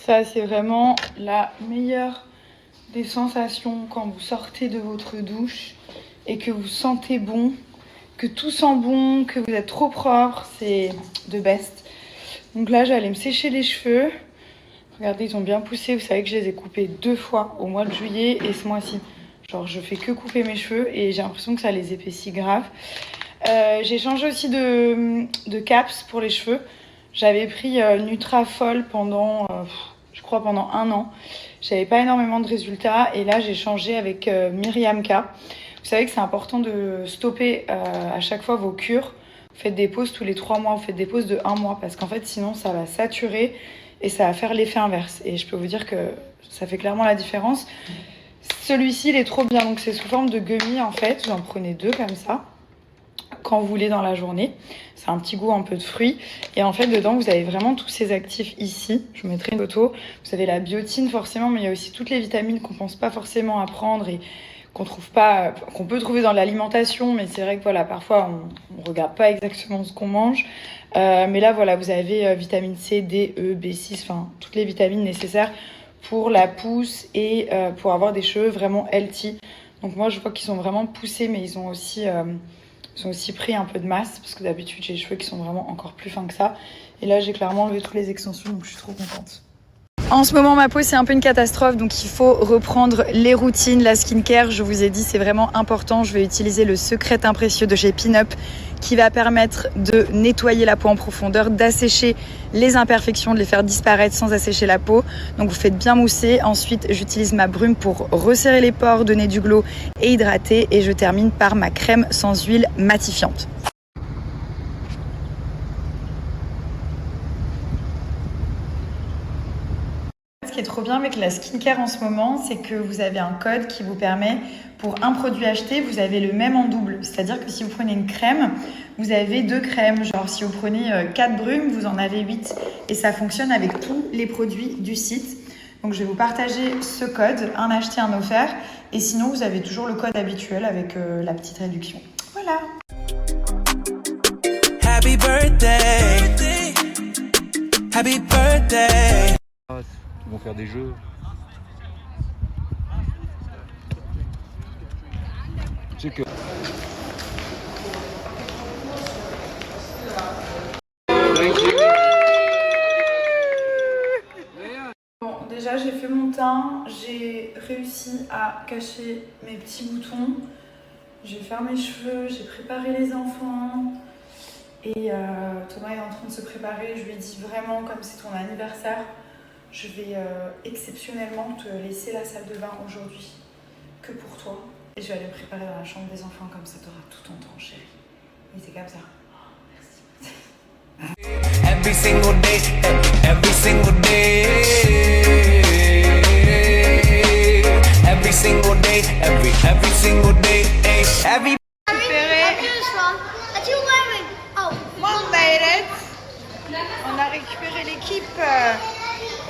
Ça, c'est vraiment la meilleure des sensations quand vous sortez de votre douche et que vous sentez bon, que tout sent bon, que vous êtes trop propre. C'est the best. Donc là, j'allais me sécher les cheveux. Regardez, ils ont bien poussé. Vous savez que je les ai coupés 2 fois au mois de juillet et ce mois-ci. Genre, je fais que couper mes cheveux et j'ai l'impression que ça les épaissit grave. J'ai changé aussi de caps pour les cheveux. J'avais pris Nutrafol pendant, je crois, pendant 1 an. J'avais pas énormément de résultats et là, j'ai changé avec Myriam K. Vous savez que c'est important de stopper à chaque fois vos cures. Vous faites des pauses tous les 3 mois, vous faites des pauses de 1 mois parce qu'en fait, sinon, ça va saturer et ça va faire l'effet inverse. Et je peux vous dire que ça fait clairement la différence. Celui-ci, il est trop bien. Donc, c'est sous forme de gummy, en fait. Vous en prenez 2 comme ça, quand vous voulez dans la journée. C'est un petit goût un peu de fruits. Et en fait, dedans, vous avez vraiment tous ces actifs ici. Je vous mettrai une photo. Vous avez la biotine, forcément, mais il y a aussi toutes les vitamines qu'on pense pas forcément à prendre et qu'on peut trouver dans l'alimentation. Mais c'est vrai que voilà, parfois, on regarde pas exactement ce qu'on mange. Mais là, voilà, vous avez vitamine C, D, E, B6, enfin, toutes les vitamines nécessaires pour la pousse et pour avoir des cheveux vraiment healthy. Donc moi, je vois qu'ils sont vraiment poussés, mais ils ont aussi pris un peu de masse, parce que d'habitude, j'ai les cheveux qui sont vraiment encore plus fins que ça. Et là, j'ai clairement enlevé toutes les extensions, donc je suis trop contente. En ce moment, ma peau, c'est un peu une catastrophe, donc il faut reprendre les routines, la skincare. Je vous ai dit, c'est vraiment important. Je vais utiliser le secret teint précieux de chez Pin Up qui va permettre de nettoyer la peau en profondeur, d'assécher les imperfections, de les faire disparaître sans assécher la peau. Donc vous faites bien mousser. Ensuite, j'utilise ma brume pour resserrer les pores, donner du glow et hydrater. Et je termine par ma crème sans huile matifiante. Ce qui est trop bien avec la skincare en ce moment, c'est que vous avez un code qui vous permet, pour un produit acheté, vous avez le même en double. C'est-à-dire que si vous prenez une crème, vous avez 2 crèmes. Genre si vous prenez 4 brumes, vous en avez 8. Et ça fonctionne avec tous les produits du site. Donc je vais vous partager ce code, un acheté, un offert. Et sinon, vous avez toujours le code habituel avec la petite réduction. Voilà. Happy birthday. Happy birthday. Ils vont faire des jeux. Tu sais que... Bon, déjà j'ai fait mon teint, j'ai réussi à cacher mes petits boutons, j'ai fait mes cheveux, j'ai préparé les enfants et Thomas est en train de se préparer. Je lui ai dit vraiment, comme c'est ton anniversaire, je vais exceptionnellement te laisser la salle de bain aujourd'hui, que pour toi. Et je vais aller me préparer dans la chambre des enfants, comme ça t'auras tout ton temps, chérie. Et c'est comme ça. Oh, merci. Every single day, every single day, every single day, every single day, every. On a récupéré l'équipe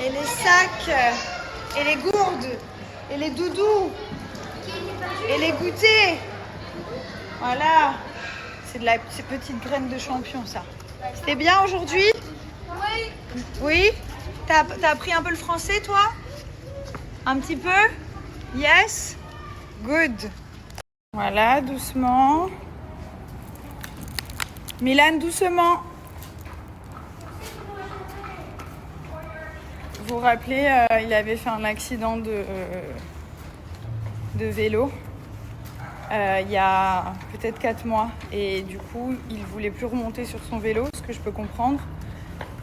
et les sacs et les gourdes et les doudous et les goûters. Voilà, c'est de ces petites graines de champion, ça. C'était bien aujourd'hui? Oui. Oui? T'as appris un peu le français, toi? Un petit peu? Yes? Good. Voilà, doucement. Milan, doucement. Vous vous rappelez, il avait fait un accident de vélo il y a peut-être 4 mois. Et du coup, il voulait plus remonter sur son vélo, ce que je peux comprendre.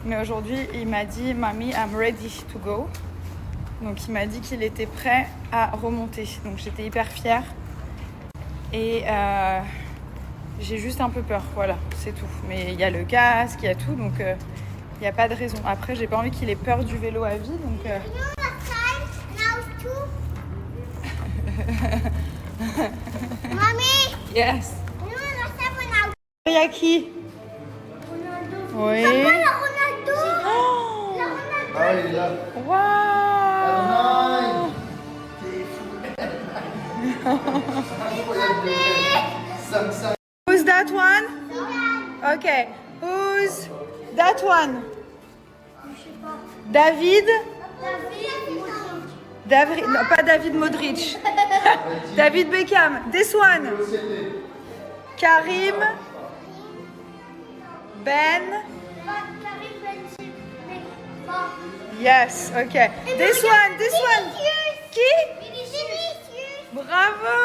Mais aujourd'hui, il m'a dit « Mommy, I'm ready to go ». Donc, il m'a dit qu'il était prêt à remonter. Donc, j'étais hyper fière. Et j'ai juste un peu peur, voilà, c'est tout. Mais il y a le casque, il y a tout, donc il n'y a pas de raison. Après, j'ai pas envie qu'il ait peur du vélo à vie, donc... Mommy! Yes! Il y a qui? Oui. Ronaldo! Oh! Ah, il est là. Wow! Who's that one? Okay. Who's that one? David? Non, pas David Modric. David Beckham. This one. Karim. Ben. Yes, ok. This one. Qui? Bravo.